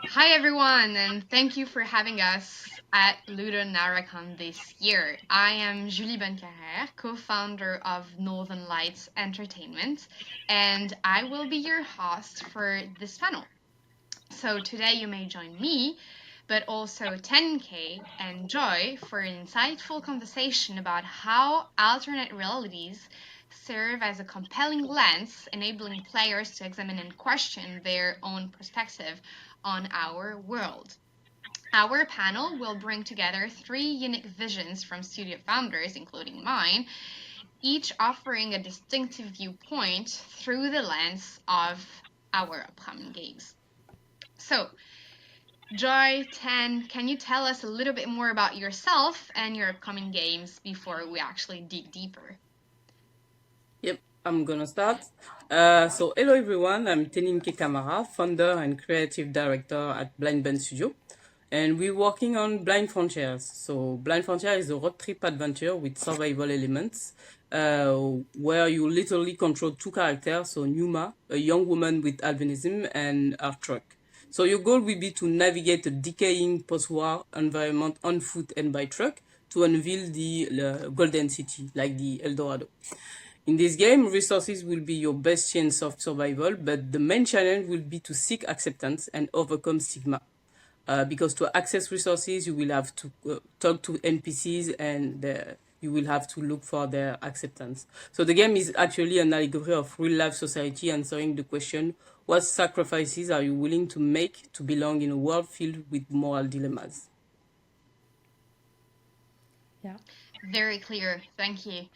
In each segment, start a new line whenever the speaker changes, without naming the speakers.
Hi everyone, and thank you for having us at LudoNarracon this year. I am Julie Bonnecarrère, co-founder of Northern Lights Entertainment, and I will be your host for this panel. So today you may join me, but also 10K and Joy for an insightful conversation about how alternate realities serve as a compelling lens, enabling players to examine and question their own perspective on our world. Our panel will bring together three unique visions from studio founders, including mine, each offering a distinctive viewpoint through the lens of our upcoming games. So, Joy 10, can you tell us a little bit more about yourself and your upcoming games before we actually dig deeper?
Yep, I'm gonna start. So hello everyone, I'm Tenim Kamara, founder and creative director at Blindfront Studio, and we're working on Blind Frontiers. So Blind Frontier is a road trip adventure with survival elements, uh, where you literally control two characters. So Numa, a young woman with albinism, and her truck. So your goal will be to navigate a decaying post-war environment on foot and by truck to unveil the golden city, like the El Dorado. In this game, resources will be your best chance of survival, but the main challenge will be to seek acceptance and overcome stigma. Because to access resources, you will have to talk to NPCs and you will have to look for their acceptance. So the game is actually an allegory of real life society, answering the question: what sacrifices are you willing to make to belong in a world filled with moral dilemmas?
Yeah.
Very clear, thank you.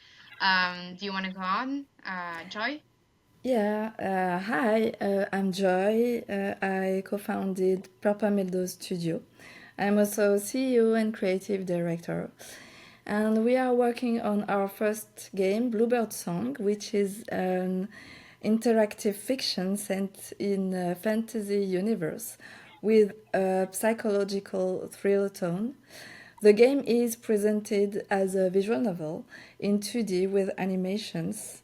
Do you want to go on, Joy?
Yeah. Hi, I'm Joy. I co-founded Purple Meadows Studio. I'm also CEO and creative director. And we are working on our first game, Bluebirdsong, which is an interactive fiction set in a fantasy universe with a psychological thrill tone. The game is presented as a visual novel in 2D with animations,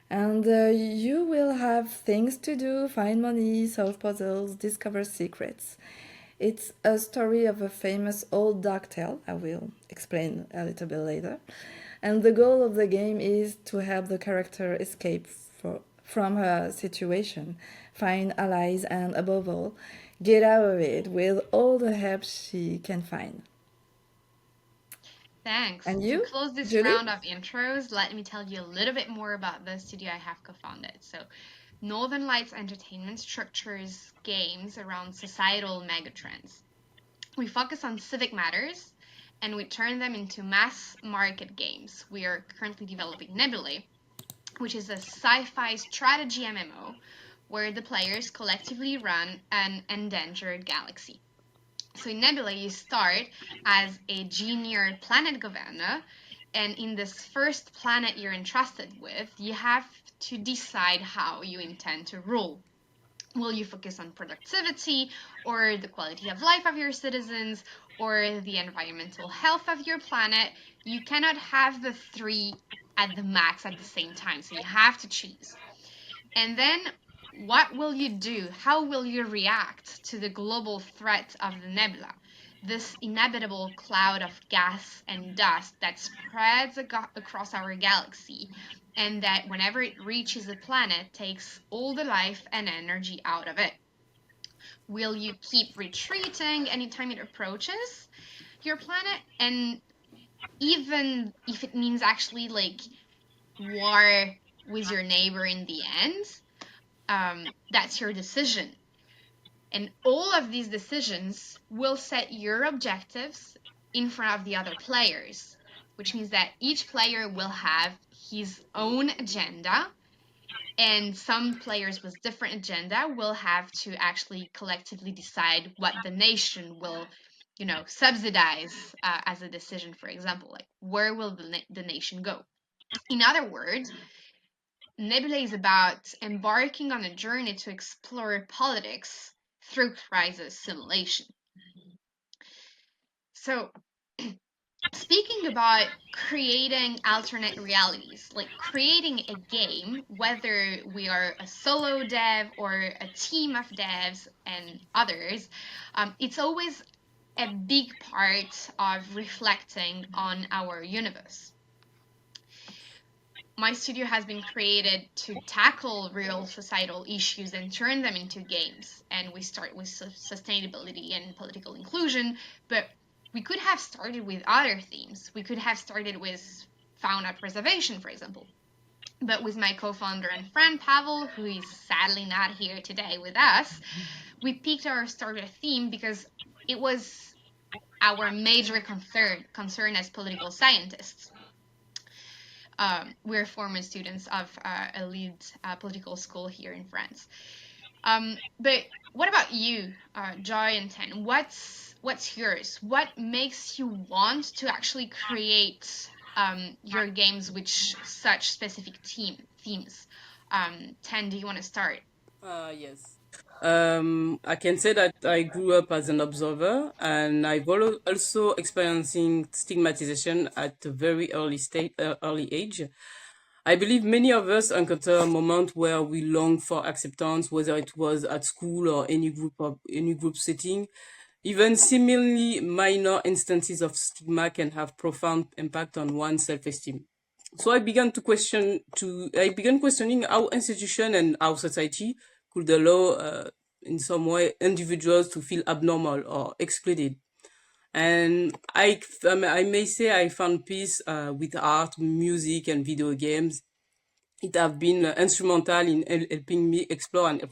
and you will have things to do: find money, solve puzzles, discover secrets. It's a story of a famous old dark tale. I will explain a little bit later. And the goal of the game is to help the character escape from her situation, find allies, and above all, get out of it with all the help she can find.
Thanks.
And
To
you,
close this
Julie?
round of intros, let me tell you a little bit more about the studio I have co founded. So, Northern Lights Entertainment structures games around societal megatrends. We focus on civic matters and we turn them into mass market games. We are currently developing Nebulae, which is a sci fi strategy MMO where the players collectively run an endangered galaxy. So in Nebulae, you start as a junior planet governor, and in this first planet you're entrusted with, you have to decide how you intend to rule. Will you focus on productivity or the quality of life of your citizens or the environmental health of your planet? You cannot have the three at the max at the same time, so you have to choose. And then what will you do? How will you react to the global threat of the nebula? This inevitable cloud of gas and dust that spreads across our galaxy, and that whenever it reaches a planet takes all the life and energy out of it. Will you keep retreating anytime it approaches your planet? And even if it means actually like war with your neighbor in the end, that's your decision. And all of these decisions will set your objectives in front of the other players, which means that each player will have his own agenda, and some players with different agenda will have to actually collectively decide what the nation will subsidize as a decision. For example, like where will the nation go? In other words, Nebula is about embarking on a journey to explore politics through crisis simulation. So, speaking about creating alternate realities, like creating a game, whether we are a solo dev or a team of devs and others, it's always a big part of reflecting on our universe. My studio has been created to tackle real societal issues and turn them into games. And we start with sustainability and political inclusion, but we could have started with other themes. We could have started with fauna preservation, for example. But with my co founder and friend Pavel, who is sadly not here today with us, we picked our starter theme because it was our major concern as political scientists. We're former students of elite political school here in France. But what about you, Joy and Ten? What's yours? What makes you want to actually create your games with such specific themes? Ten, do you want to start?
Yes. I can say that I grew up as an observer, and I've also experiencing stigmatization at a very early age. I believe many of us encounter a moment where we long for acceptance, whether it was at school or any group setting. Even seemingly minor instances of stigma can have profound impact on one's self-esteem. So I began questioning how institution and our society could allow, in some way, individuals to feel abnormal or excluded. And I may say I found peace with art, music, and video games. It have been instrumental in helping me explore and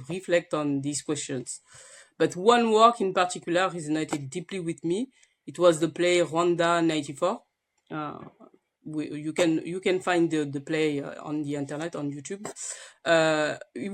reflect on these questions. But one work in particular resonated deeply with me. It was the play Rwanda 94. Uh, you can find the play on the internet on YouTube,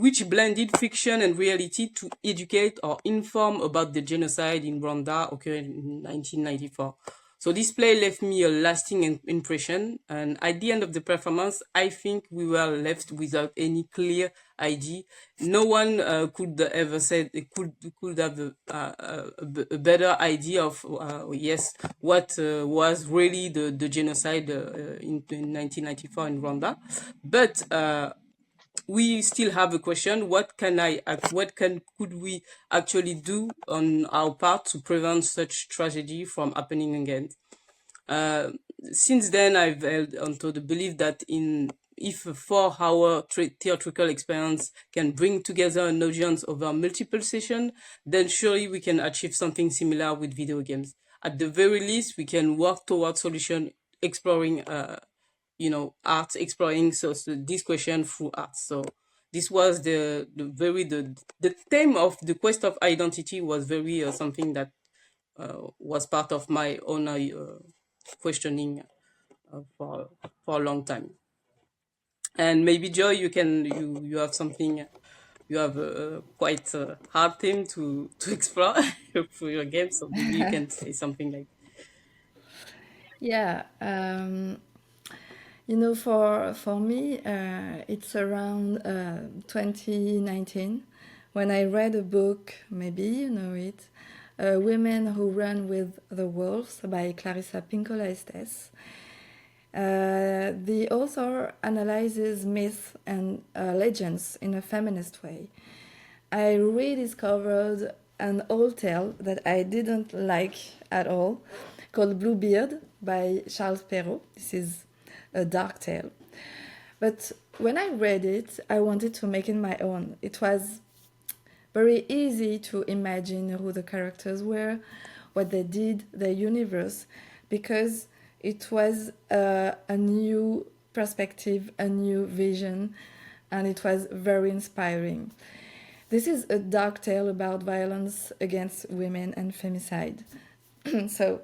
which blended fiction and reality to educate or inform about the genocide in Rwanda occurring in 1994. So this play left me a lasting impression, and at the end of the performance, I think we were left without any clear idea. No one could ever said could have a better idea of yes, what was really the genocide in 1994 in Rwanda, but we still have a question: could we actually do on our part to prevent such tragedy from happening again? uh, since then, I've held onto the belief that if a 4-hour theatrical experience can bring together an audience over multiple sessions, then surely we can achieve something similar with video games. At the very least, we can work towards solution exploring, art, exploring so this question through art. So this was the theme of the quest of identity was very something that was part of my own questioning for a long time. And maybe Joy, you have something, you have a quite a hard theme to explore for your game, so maybe you can say something like.
Yeah, for me, it's around 2019 when I read a book, maybe you know it, Women Who Run with the Wolves by Clarissa Pinkola Estes. The author analyzes myths and legends in a feminist way. I rediscovered an old tale that I didn't like at all, called Bluebeard by Charles Perrault. This is a dark tale. But when I read it, I wanted to make it my own. It was very easy to imagine who the characters were, what they did, their universe, because it was a new perspective, a new vision, and it was very inspiring. This is a dark tale about violence against women and femicide. So,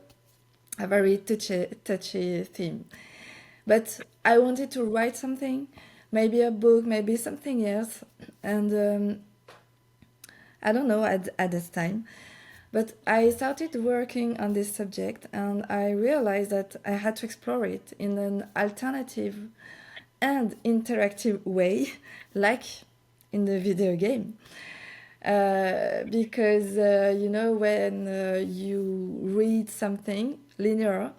a very touchy theme. But I wanted to write something, maybe a book, maybe something else, and I don't know at this time. But I started working on this subject and I realized that I had to explore it in an alternative and interactive way, like in the video game. Because when you read something linear,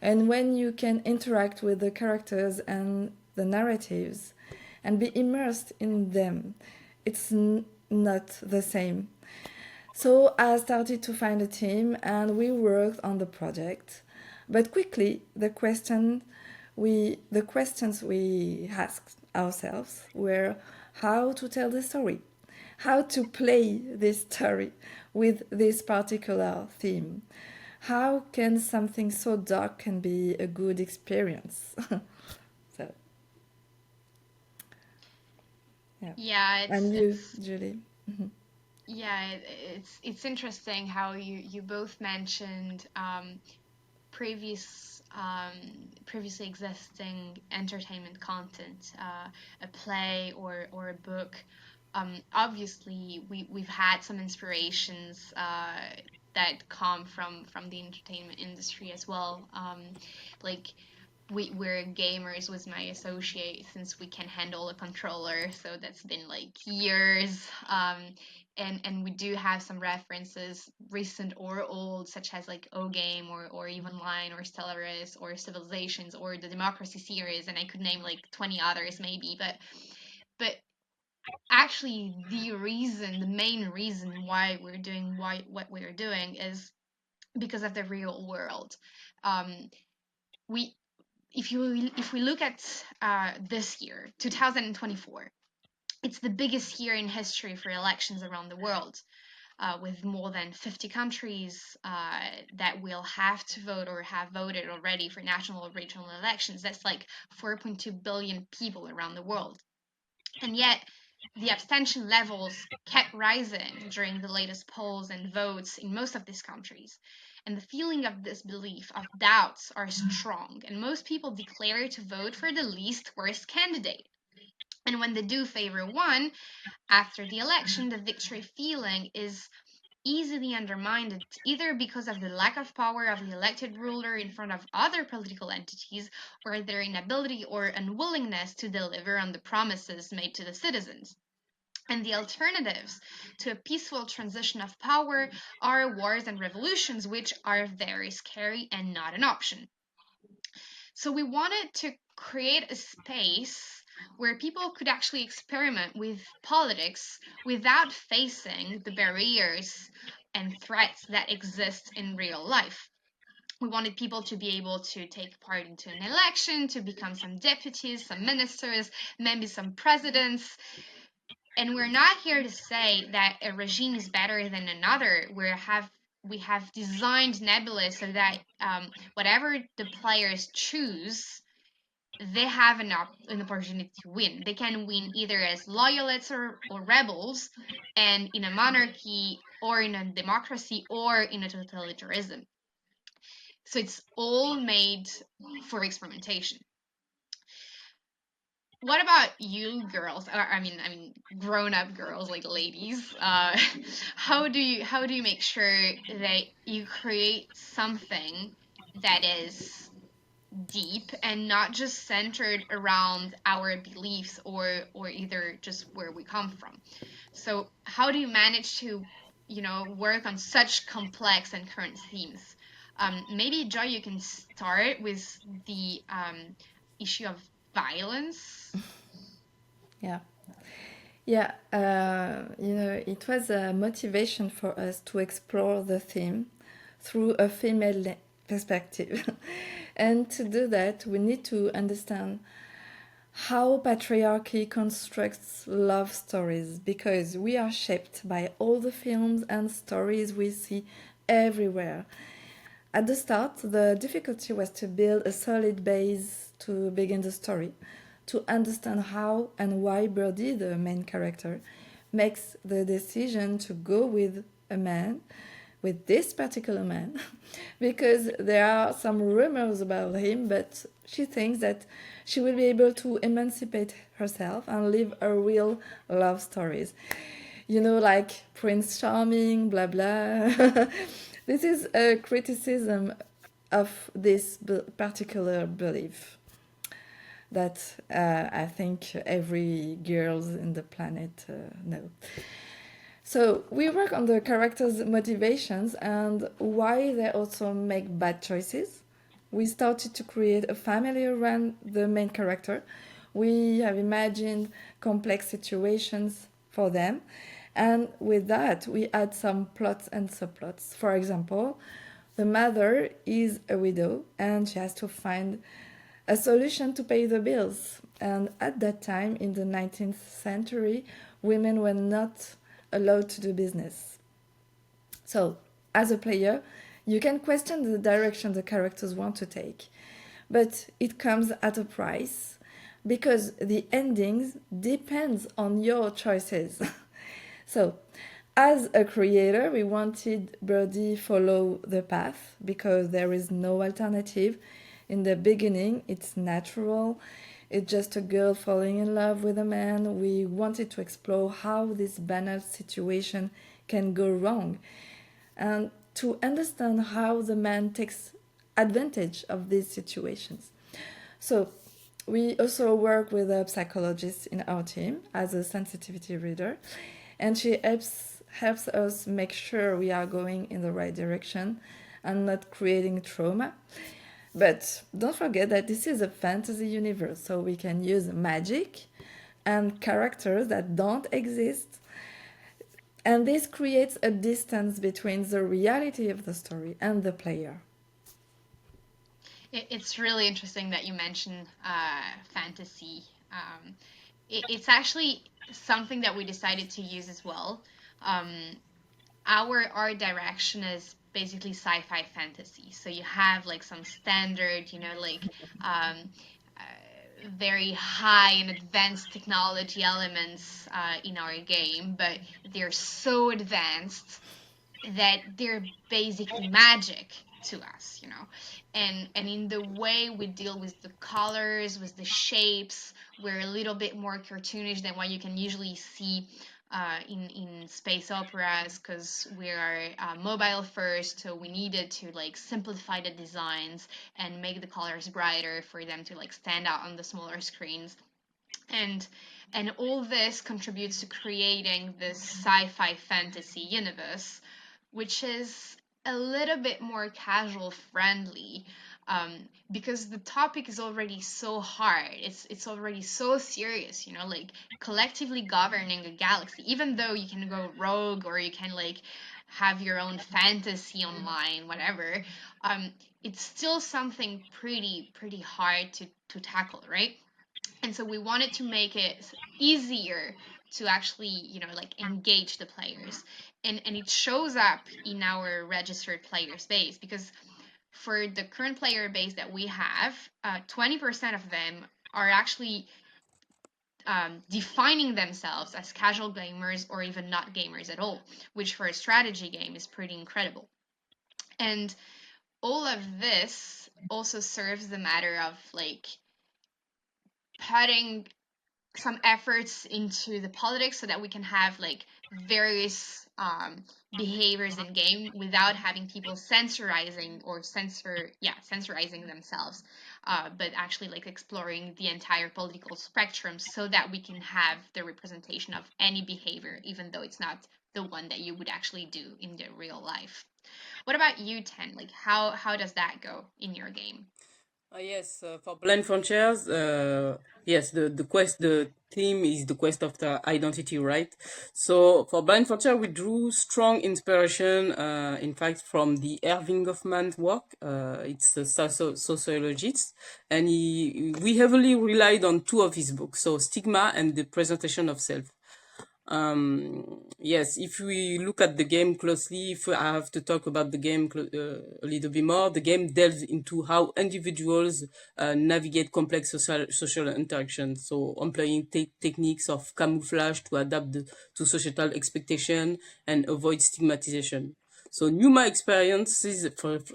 And when you can interact with the characters and the narratives and be immersed in them, it's not the same. So I started to find a team and we worked on the project. But quickly, the questions we asked ourselves were how to tell the story, how to play this story with this particular theme. How can something so dark can be a good experience? So, yeah.
Yeah,
And you, Julie?
yeah, it's interesting how you both mentioned previously existing entertainment content, a play or a book. Obviously, we've had some inspirations that come from the entertainment industry as well. Like we're gamers with my associate since we can handle a controller, so that's been like years. And we do have some references, recent or old, such as like O Game or even Line or Stellaris or Civilizations or the Democracy series, and I could name like 20 others maybe, but actually the main reason why we're doing what we're doing is because of the real world. Um, we if we look at this year, 2024, it's the biggest year in history for elections around the world, with more than 50 countries that will have to vote or have voted already for national or regional elections. That's like 4.2 billion people around the world. And yet, the abstention levels kept rising during the latest polls and votes in most of these countries. And the feeling of disbelief, of doubts, are strong, and most people declare to vote for the least worst candidate. And when they do favor one, after the election, the victory feeling is easily undermined, either because of the lack of power of the elected ruler in front of other political entities, or their inability or unwillingness to deliver on the promises made to the citizens. And the alternatives to a peaceful transition of power are wars and revolutions, which are very scary and not an option. So we wanted to create a space where people could actually experiment with politics without facing the barriers and threats that exist in real life. We wanted people to be able to take part into an election, to become some deputies, some ministers, maybe some presidents. And we're not here to say that a regime is better than another. We have designed Nebulae so that whatever the players choose, they have an opportunity to win. They can win either as loyalists or rebels, and in a monarchy or in a democracy or in a totalitarianism. So it's all made for experimentation. What about you girls? I mean grown up girls, like ladies. How do you make sure that you create something that is deep and not just centered around our beliefs or either just where we come from? So how do you manage to, work on such complex and current themes? Maybe Joy, you can start with the issue of violence.
Yeah. Yeah, it was a motivation for us to explore the theme through a female perspective. And to do that, we need to understand how patriarchy constructs love stories, because we are shaped by all the films and stories we see everywhere. At the start, the difficulty was to build a solid base to begin the story, to understand how and why Birdie, the main character, makes the decision to go with a man, with this particular man, because there are some rumors about him, but she thinks that she will be able to emancipate herself and live a real love stories. Like Prince Charming, blah blah. This is a criticism of this particular belief that I think every girl in the planet know. So we work on the characters' motivations and why they also make bad choices, we started to create a family around the main character. We have imagined complex situations for them, and with that, we add some plots and subplots. For example, the mother is a widow and she has to find a solution to pay the bills. And at that time, in the 19th century, women were not allowed to do business. So, as a player, you can question the direction the characters want to take, but it comes at a price because the endings depends on your choices. So, as a creator, we wanted Birdie follow the path because there is no alternative. In the beginning, it's natural. It's just a girl falling in love with a man. We wanted to explore how this banal situation can go wrong and to understand how the man takes advantage of these situations. So, we also work with a psychologist in our team as a sensitivity reader, and she helps us make sure we are going in the right direction and not creating trauma. But don't forget that this is a fantasy universe, so we can use magic and characters that don't exist. And this creates a distance between the reality of the story and the player.
It's really interesting that you mention fantasy. It's actually something that we decided to use as well. Um, our art direction is basically sci-fi fantasy. So you have like some standard, like um, very high and advanced technology elements in our game, but they're so advanced that they're basically magic to us, and in the way we deal with the colors, with the shapes, we're a little bit more cartoonish than what you can usually see in space operas, because we are mobile first, so we needed to like simplify the designs and make the colors brighter for them to like stand out on the smaller screens. And and all this contributes to creating this sci-fi fantasy universe, which is a little bit more casual friendly, because the topic is already so hard. It's already so serious, like collectively governing a galaxy. Even though you can go rogue or you can like have your own fantasy online, whatever, it's still something pretty hard to tackle, right? And so we wanted to make it easier to actually like engage the players, and it shows up in our registered players base, because for the current player base that we have, 20% of them are actually defining themselves as casual gamers or even not gamers at all, which for a strategy game is pretty incredible. And all of this also serves the matter of like putting some efforts into the politics so that we can have like various behaviors in game without having people censorizing themselves, but actually like exploring the entire political spectrum so that we can have the representation of any behavior, even though it's not the one that you would actually do in the real life. What about you, Ten? Like how does that go in your game?
Yes, for Blind Frontiers, yes, the theme is the quest of the identity, right? So for Blind Frontier, we drew strong inspiration, in fact, from the Erving Goffman's work. It's a sociologist, and we heavily relied on two of his books, so Stigma and The Presentation of Self. Yes, if we look at the game closely, if I have to talk about the game a little bit more, the game delves into how individuals navigate complex social interactions. So employing techniques of camouflage to adapt to societal expectation and avoid stigmatization. So Numa experiences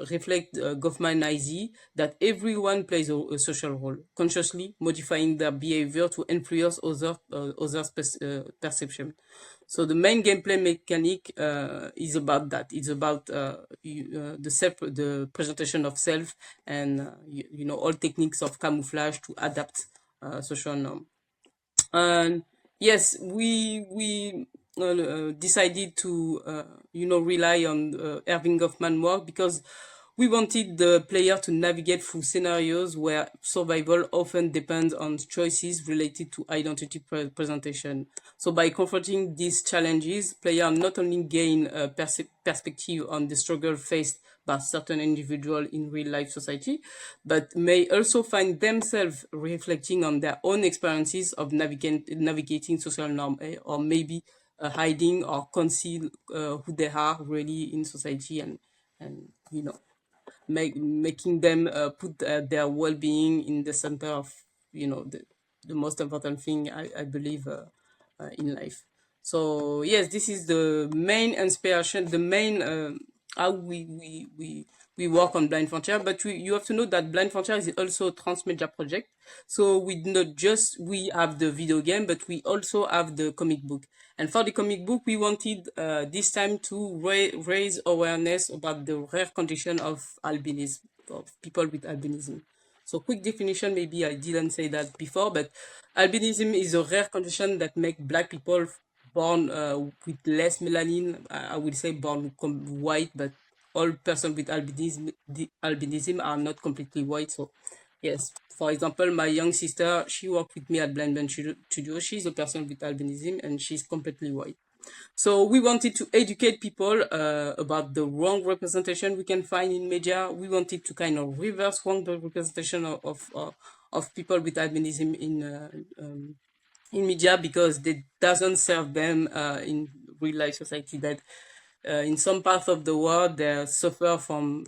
reflect Goffman's idea that everyone plays a social role, consciously modifying their behavior to influence others' perception. So the main gameplay mechanic is about that. It's about the presentation of self and all techniques of camouflage to adapt social norm. And yes, we decided to rely on Erving Goffman work because we wanted the player to navigate through scenarios where survival often depends on choices related to identity presentation. So by confronting these challenges, players not only gain a perspective on the struggle faced by certain individuals in real life society, but may also find themselves reflecting on their own experiences of navigating social norm, or maybe hiding or conceal who they are really in society, and making them put their well-being in the center of the most important thing I believe in life. So yes, this is the main inspiration, the main how we work on Blind Frontier. But you have to know that Blind Frontier is also a transmedia project. So we have the video game, but we also have the comic book. And for the comic book, we wanted this time to raise awareness about the rare condition of albinism, of people with albinism. So quick definition, maybe I didn't say that before, but albinism is a rare condition that make Black people born with less melanin. I would say born white, but all person with albinism are not completely white. So yes, for example, my young sister, she worked with me at Blindfront Studio. She's a person with albinism and she's completely white. So we wanted to educate people about the wrong representation we can find in media. We wanted to kind of reverse wrong representation of people with albinism in media, because they doesn't serve them in real life society. That in some parts of the world they suffer from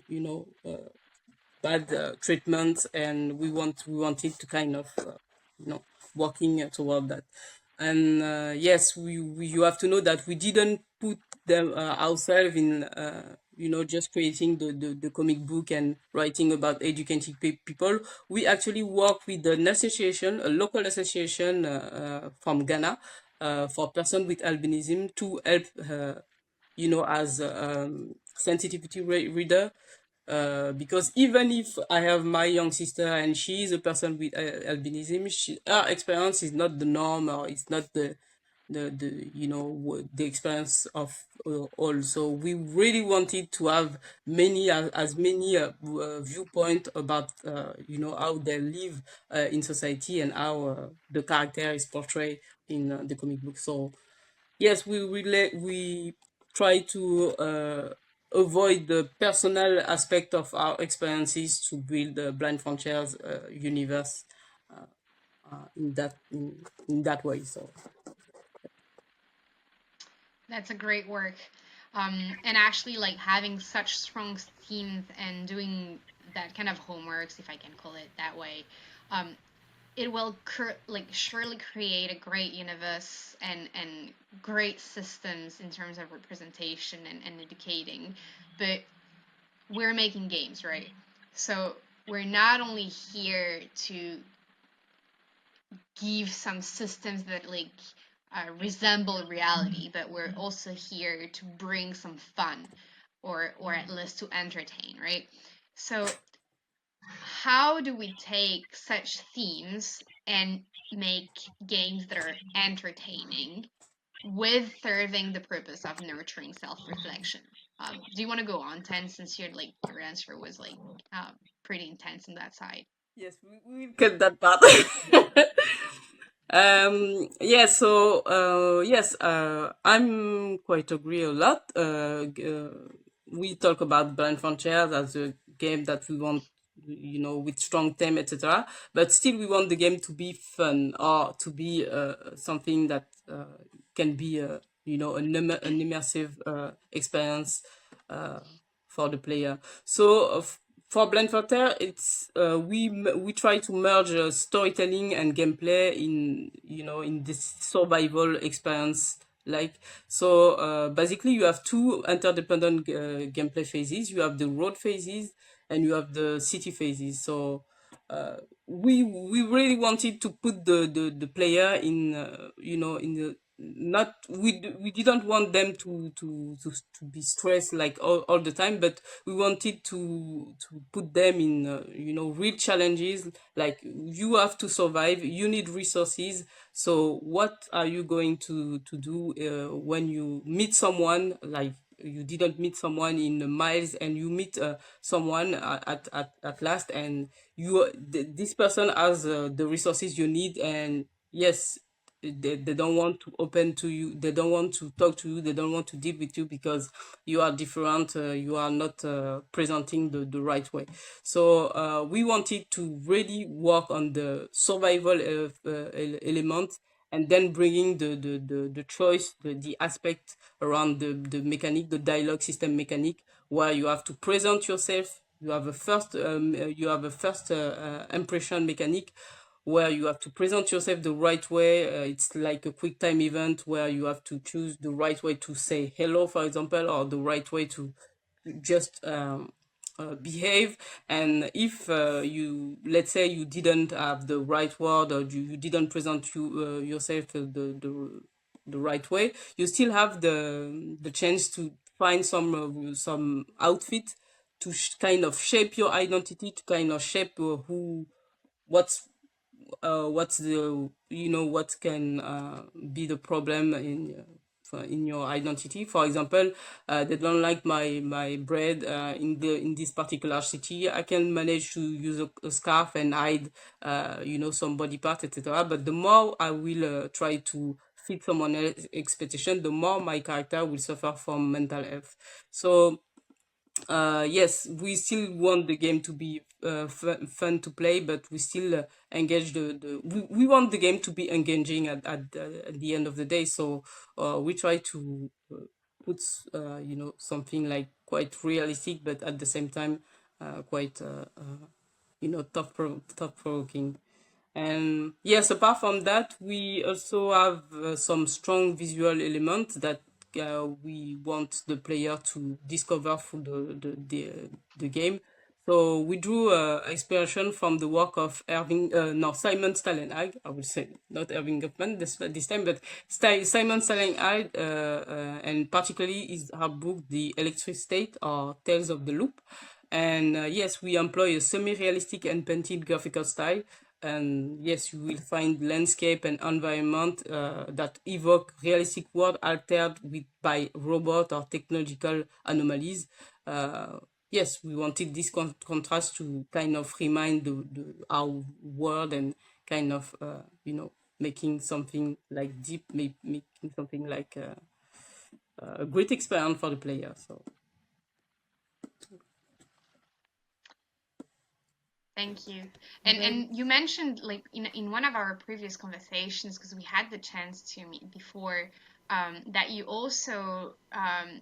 bad treatment, and we wanted to kind of you know working toward that. And yes, you have to know that we didn't put them ourselves in just creating the comic book and writing about educating people. We actually work with an association, a local association from Ghana, for person with albinism, to help as sensitivity reader, because even if I have my young sister and she is a person with albinism, her experience is not the norm, or it's not the experience of all. So we really wanted to have many as many viewpoint about how they live in society, and how the character is portrayed in the comic book. So yes, we try to avoid the personal aspect of our experiences to build the Blind Frontiers universe in that way. So
That's a great work. And actually, like having such strong themes and doing that kind of homeworks, if I can call it that way, um, it will surely create a great universe and great systems in terms of representation and educating. But we're making games, right? So we're not only here to give some systems that resemble reality, but we're also here to bring some fun, or at least to entertain, right? So how do we take such themes and make games that are entertaining with serving the purpose of nurturing self-reflection? Do you want to go on, Ten, since your answer was pretty intense on that side?
yes, we will cut that part. Yes, so yes, I'm quite agree a lot. We talk about Blind Frontiers as a game that we want, with strong theme, etc. But still, we want the game to be fun, or to be something that can be, an immersive experience uh, for the player. So for Blind Frontier, it's we try to merge storytelling and gameplay in this survival experience. Like, so basically you have two interdependent gameplay phases. You have the road phases and you have the city phases. So uh, we really wanted to put the player in in the not we didn't want them to be stressed like all the time, but we wanted to put them in real challenges. Like, you have to survive, you need resources. So what are you going to do when you meet someone, like you didn't meet someone in miles, and you meet someone at last, and this person has the resources you need, and yes, they don't want to open to you, they don't want to talk to you, they don't want to deal with you because you are different, you are not presenting the right way. So we wanted to really work on the survival element, and then bringing the choice, the aspect around the mechanic, the dialogue system mechanic, where you have to present yourself. You have a first impression mechanic, where you have to present yourself the right way. It's like a quick time event where you have to choose the right way to say hello, for example, or the right way to just behave. And if you, let's say, you didn't have the right word, or you didn't present yourself the right way, you still have the chance to find some outfit to kind of shape your identity, to kind of shape who what's what's the, what can be the problem in your identity. For example, they don't like my bread in this particular city. I can manage to use a scarf and hide some body part, etc. But the more I will try to fit someone else's expectation, the more my character will suffer from mental health. So yes, we still want the game to be fun to play, but we still engage we want the game to be engaging at the end of the day. So we try to put something like quite realistic, but at the same time quite thought provoking. And yes, apart from that, we also have some strong visual elements that we want the player to discover through the game. So we drew inspiration from the work of Simon Stalenhag. I will say not Irving Goffman this time, but Simon Stalenhag, and particularly her book, The Electric State, or Tales of the Loop. And yes, we employ a semi-realistic and painted graphical style. And yes, you will find landscape and environment that evoke realistic world altered by robot or technological anomalies. Yes, we wanted this contrast to kind of remind our world, and kind of making something like deep, making something like a great experience for the player. So
Thank you. And you mentioned, like, in one of our previous conversations, because we had the chance to meet before, that you also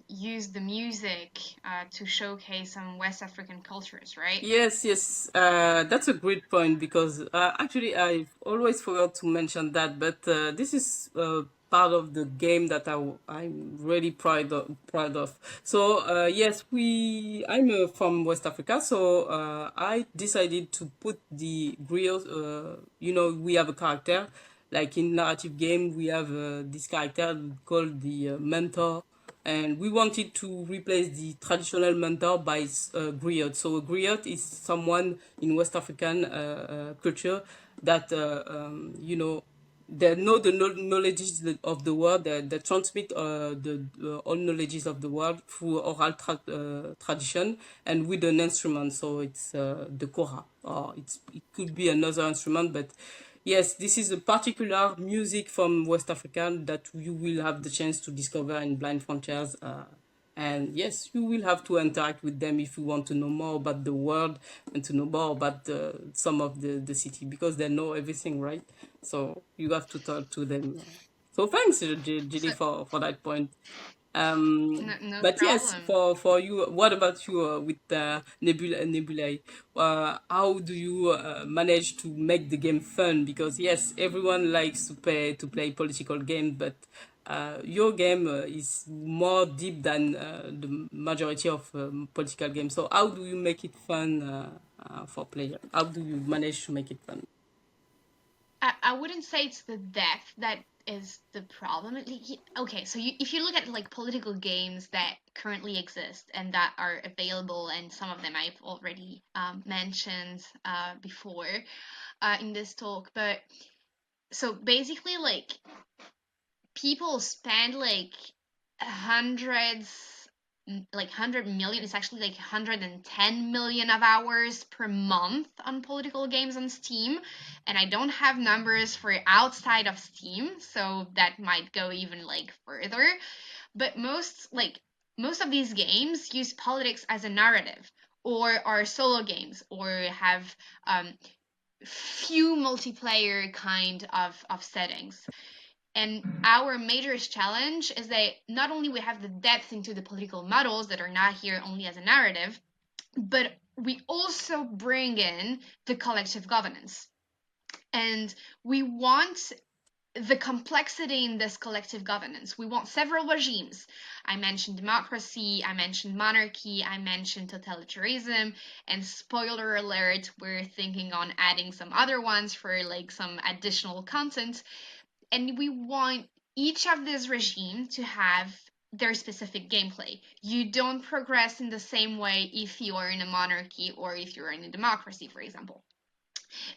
use the music to showcase some West African cultures, right?
yes, yes, that's a great point, because actually I've always forgot to mention that, but this is part of the game that I'm really proud of. So yes, I'm from West Africa, so I decided to put the griot. We have a character, like in narrative game, we have this character called the mentor, and we wanted to replace the traditional mentor by griot. So a griot is someone in West African culture that they know the knowledges of the world. They transmit the all knowledges of the world through oral tradition and with an instrument. So it's the kora, or it could be another instrument, but yes, this is a particular music from West Africa that you will have the chance to discover in Blind Frontiers. And yes, you will have to interact with them if you want to know more about the world, and to know more about some of the city, because they know everything, right? So you have to talk to them. So thanks,
So,
Julie, for that point.
no
But yes,
problem.
for you, what about you with Nebulae? How do you manage to make the game fun? Because yes, everyone likes to play political games, but your game is more deep than the majority of political games. So how do you make it fun for players? How do you manage to make it fun?
I wouldn't say it's the depth that is the problem. Okay, so if you look at like political games that currently exist and that are available, and some of them I've already mentioned before in this talk, but so basically, like, people spend like hundreds like 100 million, it's actually like 110 million of hours per month on political games on Steam. And I don't have numbers for outside of Steam, so that might go even like further. But most of these games use politics as a narrative, or are solo games, or have few multiplayer kind of settings. And our major challenge is that not only we have the depth into the political models that are not here only as a narrative, but we also bring in the collective governance. And we want the complexity in this collective governance. We want several regimes. I mentioned democracy, I mentioned monarchy, I mentioned totalitarianism, and spoiler alert, we're thinking on adding some other ones for like some additional content. And we want each of these regimes to have their specific gameplay. You don't progress in the same way if you are in a monarchy or if you're in a democracy, for example.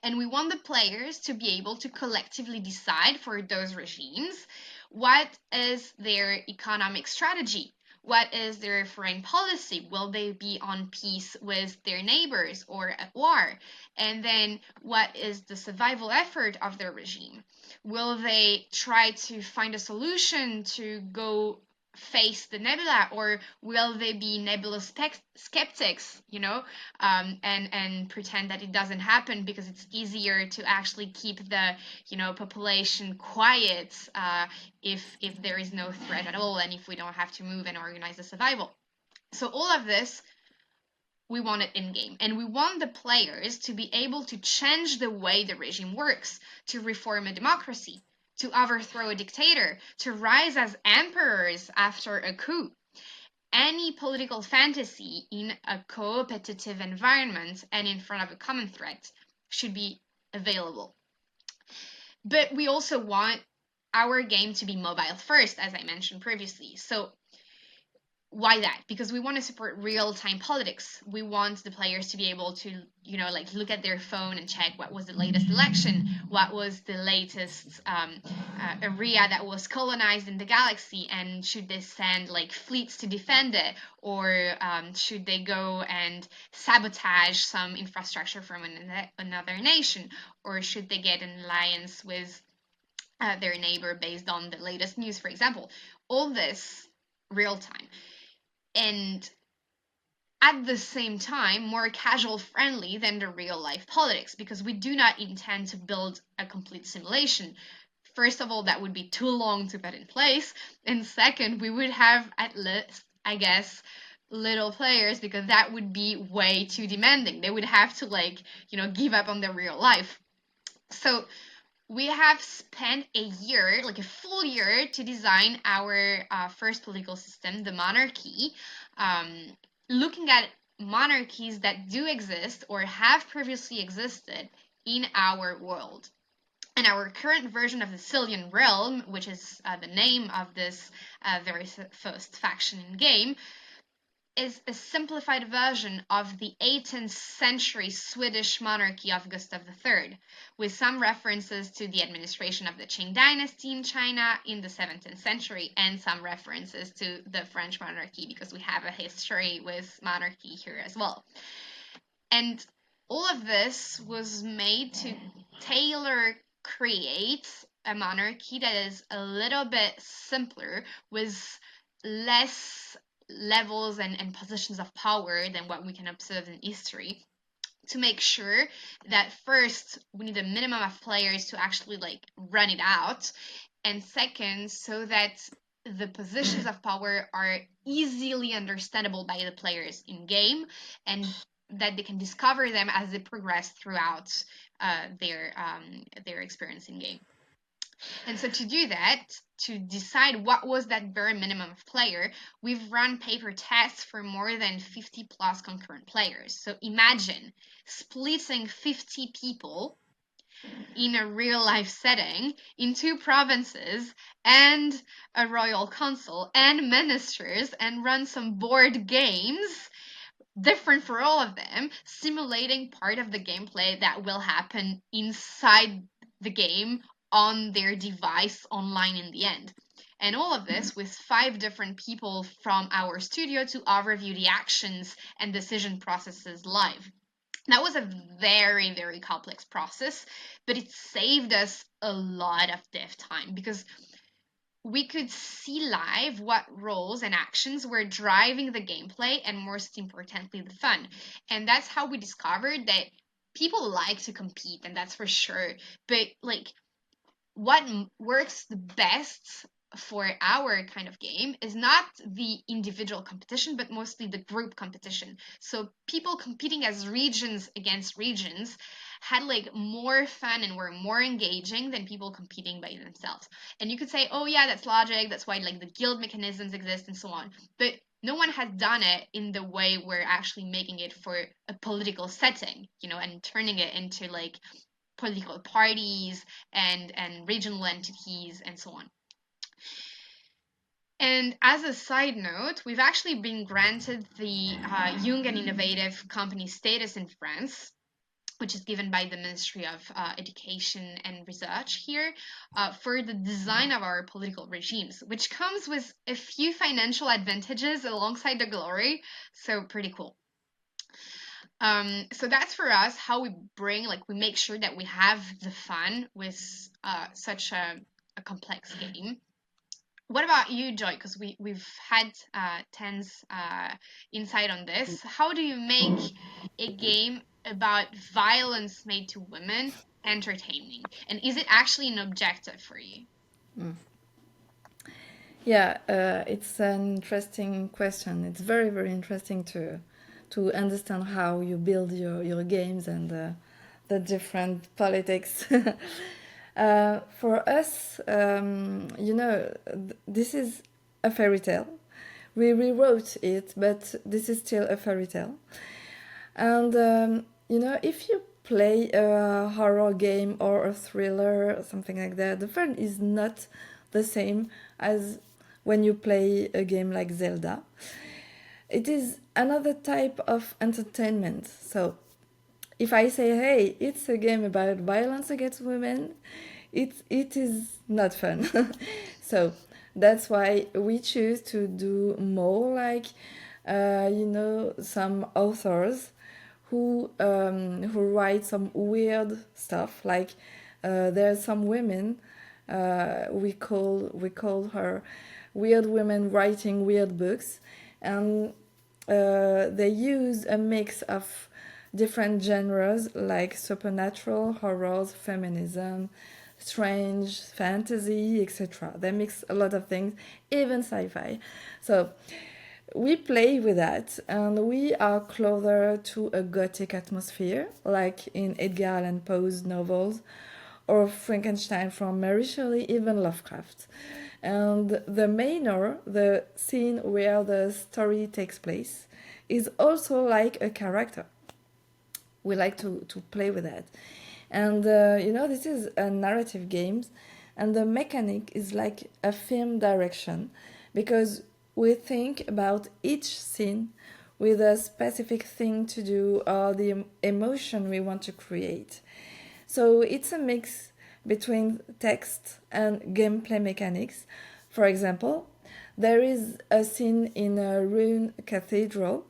And we want the players to be able to collectively decide for those regimes what is their economic strategy. What is their foreign policy? Will they be on peace with their neighbors or at war? And then what is the survival effort of their regime? Will they try to find a solution to go face the nebula, or will they be nebula skeptics, and pretend that it doesn't happen because it's easier to actually keep the population quiet, if there is no threat at all, and if we don't have to move and organize the survival. So all of this, we want it in game, and we want the players to be able to change the way the regime works, to reform a democracy, to overthrow a dictator, to rise as emperors after a coup. Any political fantasy in a cooperative environment and in front of a common threat should be available. But we also want our game to be mobile first, as I mentioned previously. So why that? Because we want to support real-time politics. We want the players to be able to, look at their phone and check what was the latest election, what was the latest area that was colonized in the galaxy, and should they send like fleets to defend it, or should they go and sabotage some infrastructure from another nation, or should they get an alliance with their neighbor based on the latest news, for example. All this real time. And at the same time, more casual friendly than the real life politics, because we do not intend to build a complete simulation. First of all, that would be too long to put in place. And second, we would have at least, I guess, little players, because that would be way too demanding. They would have to give up on their real life. So we have spent a year, like a full year, to design our first political system, the monarchy, looking at monarchies that do exist or have previously existed in our world. And our current version of the Sicilian realm, which is the name of this very first faction in game, is a simplified version of the 18th century Swedish monarchy of Gustav III, with some references to the administration of the Qing dynasty in China in the 17th century, and some references to the French monarchy, because we have a history with monarchy here as well. And all of this was made to tailor create a monarchy that is a little bit simpler, with less levels and positions of power than what we can observe in history, to make sure that first we need a minimum of players to actually run it out, and second, so that the positions of power are easily understandable by the players in game, and that they can discover them as they progress throughout their experience in game. And so to do that, to decide what was that very minimum of player, we've run paper tests for more than 50 plus concurrent players. So imagine splitting 50 people in a real life setting in 2 provinces and a royal council and ministers, and run some board games different for all of them, simulating part of the gameplay that will happen inside the game on their device online in the end. And all of this with 5 different people from our studio to overview the actions and decision processes live. That was a very, very complex process, but it saved us a lot of dev time because we could see live what roles and actions were driving the gameplay and, most importantly, the fun. And that's how we discovered that people like to compete, and that's for sure. But like, what works the best for our kind of game is not the individual competition, but mostly the group competition. So people competing as regions against regions had like more fun and were more engaging than people competing by themselves. And you could say, oh yeah, that's logic, that's why like the guild mechanisms exist and so on. But no one has done it in the way we're actually making it for a political setting, and turning it into like political parties and regional entities and so on. And as a side note, we've actually been granted the Young and Innovative Company status in France, which is given by the Ministry of Education and Research here, for the design of our political regimes, which comes with a few financial advantages alongside the glory. So pretty cool. So that's for us how we we make sure that we have the fun with such a complex game. What about you, Joy? Because we've had Ten's insight on this. How do you make a game about violence made to women entertaining? And is it actually an objective for you?
Yeah, it's an interesting question. It's very, very interesting to understand how you build your games and the different politics. For us, this is a fairy tale. We rewrote it, but this is still a fairy tale. And, if you play a horror game or a thriller or something like that, the fun is not the same as when you play a game like Zelda. It is another type of entertainment. So if I say, hey, it's a game about violence against women, it is not fun. So that's why we choose to do more like, some authors who write some weird stuff. Like there are some women we call her weird women writing weird books, and they use a mix of different genres like supernatural, horrors, feminism, strange, fantasy, etc. They mix a lot of things, even sci-fi. So we play with that, and we are closer to a gothic atmosphere, like in Edgar Allan Poe's novels, or Frankenstein from Mary Shelley, even Lovecraft. And the manor, the scene where the story takes place, is also like a character. We like to play with that. And this is a narrative game, and the mechanic is like a film direction, because we think about each scene with a specific thing to do or the emotion we want to create. So it's a mix between text and gameplay mechanics. For example, there is a scene in a ruined cathedral.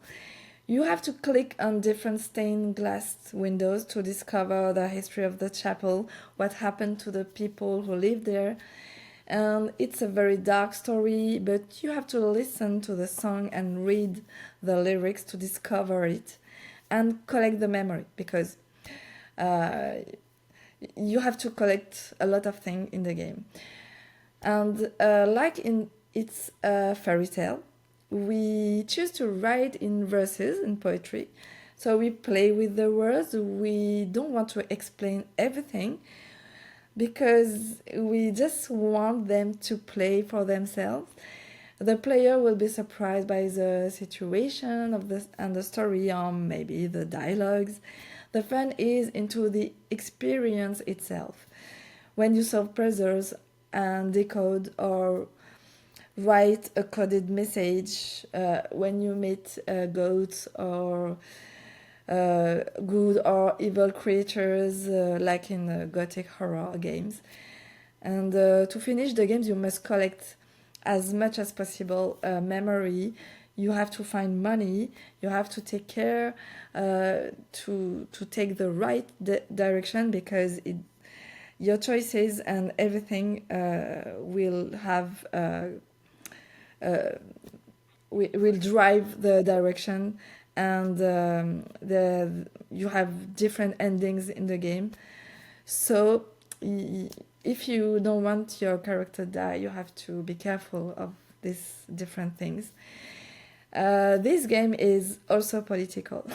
You have to click on different stained glass windows to discover the history of the chapel, what happened to the people who lived there. And it's a very dark story, but you have to listen to the song and read the lyrics to discover it and collect the memory, because you have to collect a lot of things in the game. And like in It's a Fairy Tale, we choose to write in verses, in poetry. So we play with the words. We don't want to explain everything, because we just want them to play for themselves. The player will be surprised by the situation and the story, or maybe the dialogues. The fun is into the experience itself. When you solve puzzles and decode or write a coded message, when you meet goats or good or evil creatures, like in gothic horror games. And to finish the games, you must collect as much as possible memory. You have to find money. You have to take care to take the right direction, because your choices and everything will have will drive the direction, and you have different endings in the game. So if you don't want your character to die, you have to be careful of these different things. This game is also political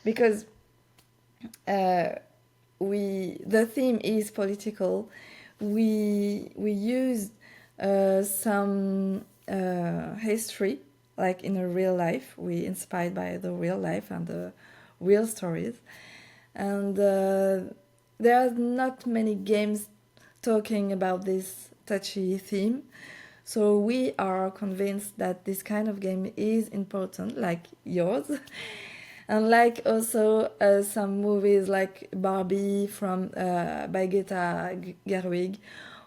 because the theme is political. We use some history, like in a real life. We inspired by the real life and the real stories, and there are not many games talking about this touchy theme. So we are convinced that this kind of game is important, like yours. And like also some movies like Barbie from by Greta Gerwig,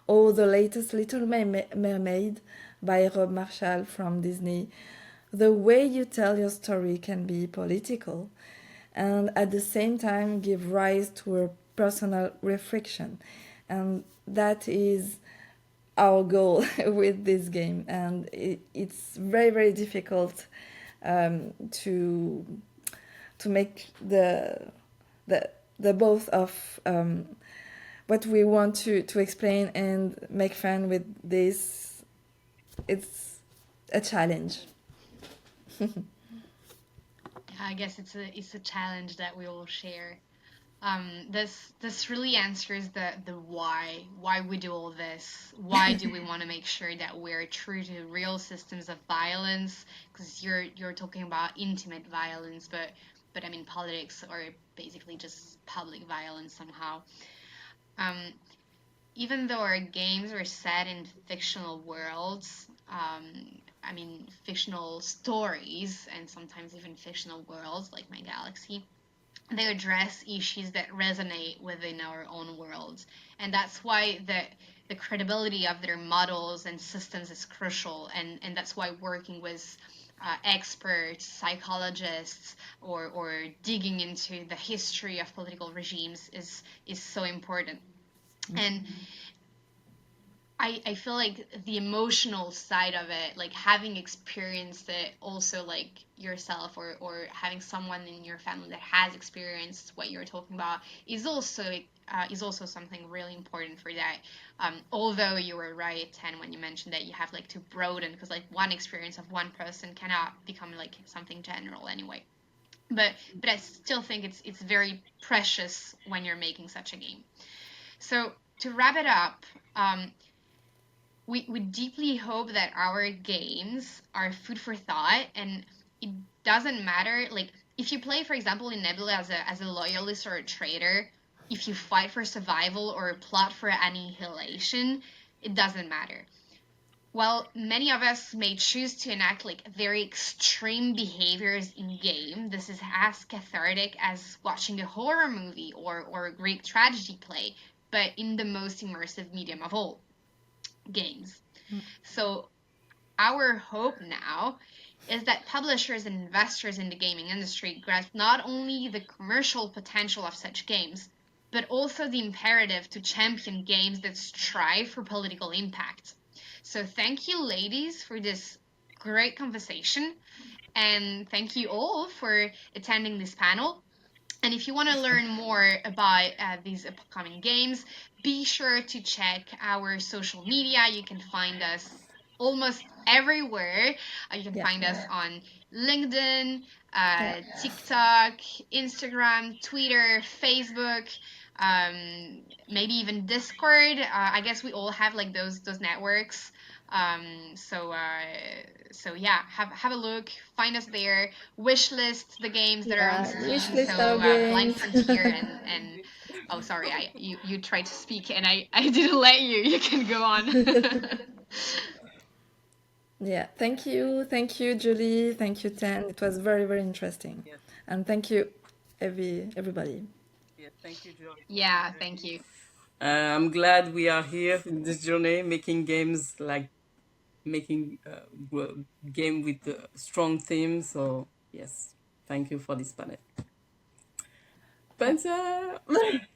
or the latest Little Mermaid by Rob Marshall from Disney. The way you tell your story can be political, and at the same time give rise to a personal reflection. And that is our goal with this game. And it's very, very difficult to make the both of what we want to explain and make fun with this. It's a challenge.
I guess it's a challenge that we all share. This really answers the why we do all this. Why do we want to make sure that we're true to real systems of violence? Because you're talking about intimate violence, but I mean politics or basically just public violence somehow. Um, Even though our games are set in fictional worlds, I mean fictional stories and sometimes even fictional worlds like My Galaxy, they address issues that resonate within our own worlds, and that's why the credibility of their models and systems is crucial, and that's why working with experts, psychologists, or digging into the history of political regimes is so important. And I feel like the emotional side of it, like having experienced it also like yourself, or having someone in your family that has experienced what you're talking about is also something really important for that. Although you were right, Ten, when you mentioned that you have like to broaden, because like one experience of one person cannot become like something general anyway. But I still think it's very precious when you're making such a game. So to wrap it up, we deeply hope that our games are food for thought, and it doesn't matter like if you play, for example, in Nebula as a loyalist or a traitor, if you fight for survival or plot for annihilation, it doesn't matter. While many of us may choose to enact like very extreme behaviors in game, this is as cathartic as watching a horror movie or a Greek tragedy play, but in the most immersive medium of all, games. So our hope now is that publishers and investors in the gaming industry grasp not only the commercial potential of such games, but also the imperative to champion games that strive for political impact. So thank you, ladies, for this great conversation, and thank you all for attending this panel. And if you want to learn more about these upcoming games, be sure to check our social media. You can find us almost everywhere. You can
Yeah.
find us on LinkedIn,
Yeah.
TikTok, Instagram, Twitter, Facebook, maybe even Discord. I guess we all have like those networks. So yeah, have a look, find us there, wish list the games that are on
Yeah. Wish
Steam. So
list our
Blind
games.
Frontier and oh sorry, you tried to speak and I didn't let you. You can go on.
Yeah. Thank you, Julie. Thank you, Tan. It was very, very interesting.
Yes,
And thank you, everybody.
yes, thank you, Joy.
Yeah, thank you.
I'm glad we are here in this journey making games like making game with strong themes. So yes, thank you for this panel.
Yeah.
Spencer.